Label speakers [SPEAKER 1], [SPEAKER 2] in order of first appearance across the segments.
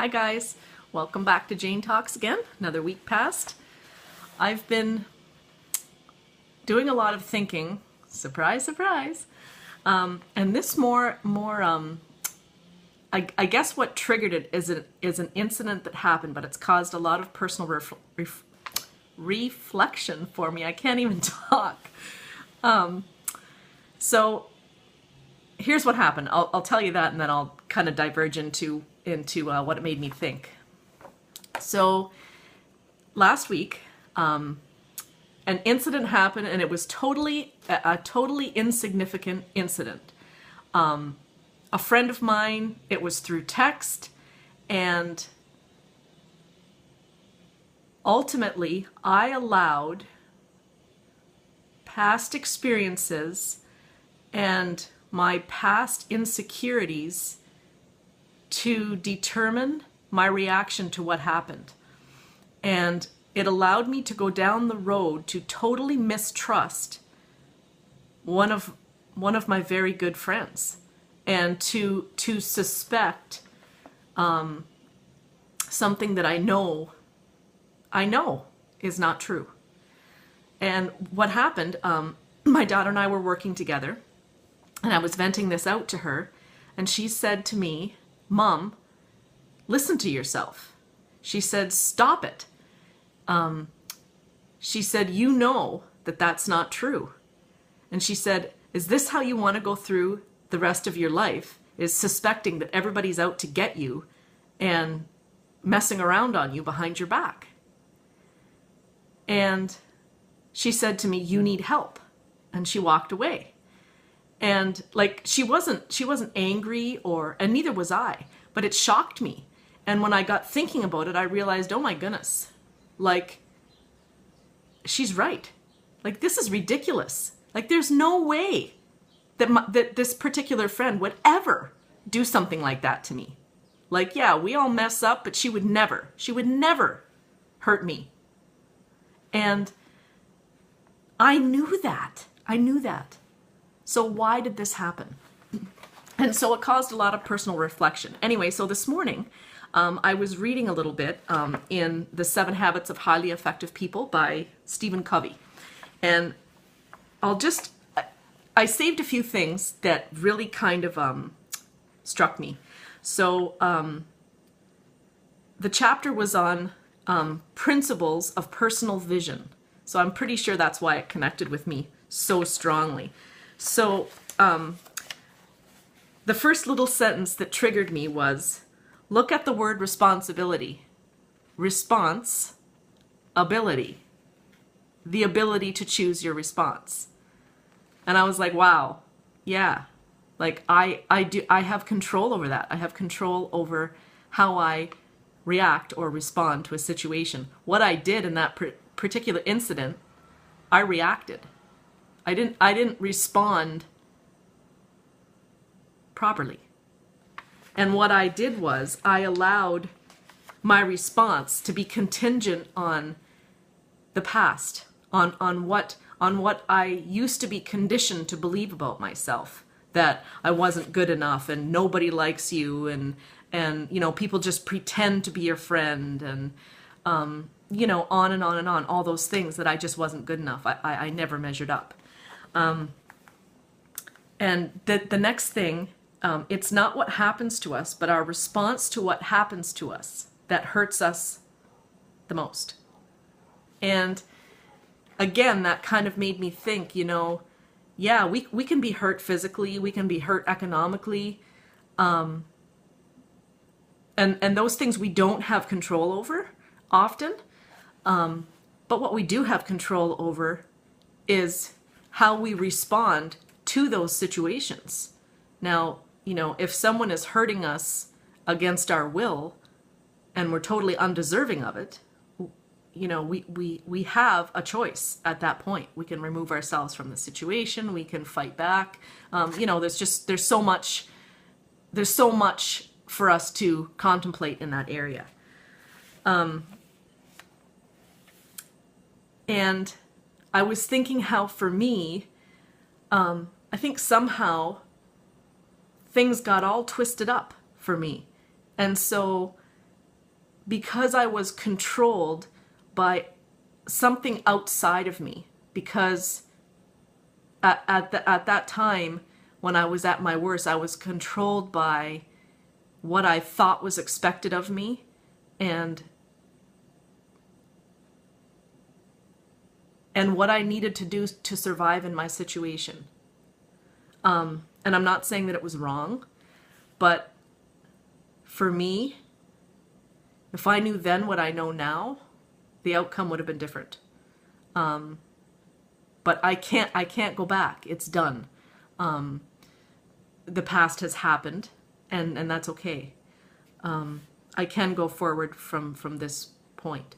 [SPEAKER 1] Hi guys, welcome back to Jane Talks again. Another week passed. I've been doing a lot of thinking, surprise, surprise. And this I guess what triggered it is an incident that happened, but it's caused a lot of personal reflection for me. I can't even talk. So here's what happened. I'll tell you that, and then I'll kind of diverge into what it made me think. So last week, an incident happened, and it was a totally insignificant incident. A friend of mine, it was through text, and ultimately I allowed past experiences and my past insecurities to determine my reaction to what happened. And it allowed me to go down the road to totally mistrust one of my very good friends, and to suspect something that I know is not true. And what happened, my daughter and I were working together, and I was venting this out to her, and she said to me, "Mom, listen to yourself." She said, "Stop it." She said, "You know that that's not true." And she said, "Is this how you want to go through the rest of your life, is suspecting that everybody's out to get you and messing around on you behind your back?" And she said to me, "You need help." And she walked away. And like, she wasn't angry, and neither was I, but it shocked me. And when I got thinking about it, I realized, oh my goodness, like, she's right. Like, this is ridiculous. Like, there's no way that this particular friend would ever do something like that to me. Like, yeah, we all mess up, but she would never hurt me. And I knew that. So why did this happen? And so it caused a lot of personal reflection. Anyway, so this morning, I was reading a little bit in The 7 Habits of Highly Effective People by Stephen Covey. And I saved a few things that really kind of struck me. So the chapter was on principles of personal vision. So I'm pretty sure that's why it connected with me so strongly. So the first little sentence that triggered me was, look at the word responsibility. Response, ability. The ability to choose your response. And I was like, wow, yeah. Like, I have control over that. I have control over how I react or respond to a situation. What I did in that particular incident, I reacted. I didn't respond properly. And what I did was I allowed my response to be contingent on the past, on what I used to be conditioned to believe about myself, that I wasn't good enough and nobody likes you, and you know, people just pretend to be your friend, and you know, on and on and on, all those things, that I just wasn't good enough. I never measured up. And the next thing, it's not what happens to us, but our response to what happens to us that hurts us the most. And again, that kind of made me think, you know, yeah, we can be hurt physically, we can be hurt economically, and those things we don't have control over often. But what we do have control over is how we respond to those situations. Now, you know, if someone is hurting us against our will and we're totally undeserving of it, you know, we have a choice at that point. We can remove ourselves from the situation. We can fight back. You know, there's so much for us to contemplate in that area. And I was thinking how, for me, I think somehow things got all twisted up for me. And so because I was controlled by something outside of me, because at that time when I was at my worst, I was controlled by what I thought was expected of me, and what I needed to do to survive in my situation. And I'm not saying that it was wrong, but for me, if I knew then what I know now, the outcome would have been different. But I can't go back. It's done. The past has happened, and that's okay. I can go forward from this point.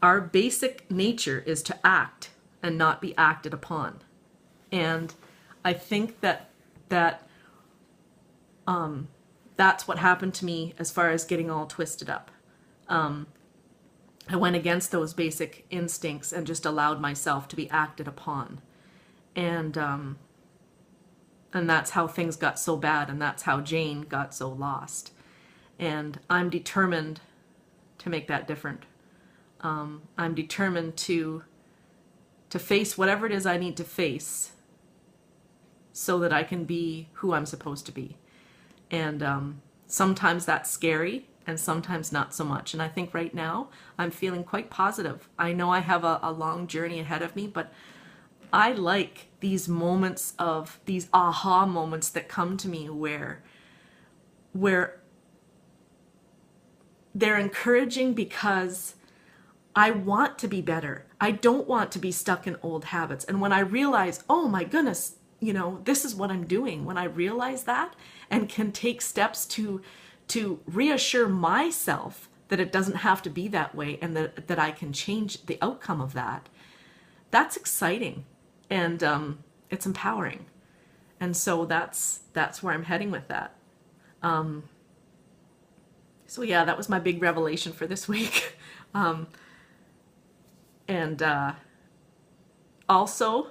[SPEAKER 1] Our basic nature is to act and not be acted upon. And I think that's what happened to me as far as getting all twisted up. I went against those basic instincts and just allowed myself to be acted upon. And that's how things got so bad, and that's how Jane got so lost. And I'm determined to make that different. I'm determined to face whatever it is I need to face so that I can be who I'm supposed to be. And sometimes that's scary, and sometimes not so much. And I think right now I'm feeling quite positive. I know I have a long journey ahead of me, but I like these moments of these aha moments that come to me where they're encouraging, because I want to be better. I don't want to be stuck in old habits. And when I realize, oh my goodness, this is what I'm doing, when I realize that and can take steps to reassure myself that it doesn't have to be that way, and that I can change the outcome of that, that's exciting, and it's empowering. And so that's where I'm heading with that. So yeah, that was my big revelation for this week. Also,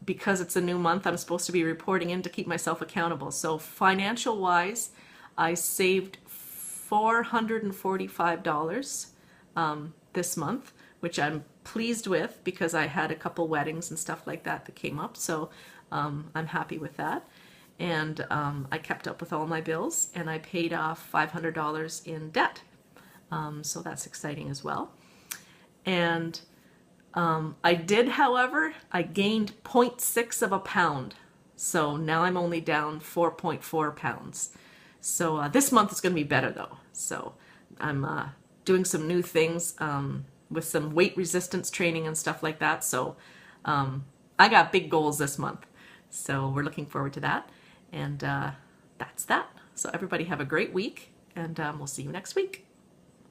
[SPEAKER 1] because it's a new month, I'm supposed to be reporting in to keep myself accountable. So financial wise, I saved $445 this month, which I'm pleased with, because I had a couple weddings and stuff like that came up. So I'm happy with that. And I kept up with all my bills, and I paid off $500 in debt. So that's exciting as well. And I did, however, I gained 0.6 of a pound. So now I'm only down 4.4 pounds. So this month is going to be better though. So I'm doing some new things with some weight resistance training and stuff like that. So I got big goals this month. So we're looking forward to that. And that's that. So everybody have a great week, and we'll see you next week.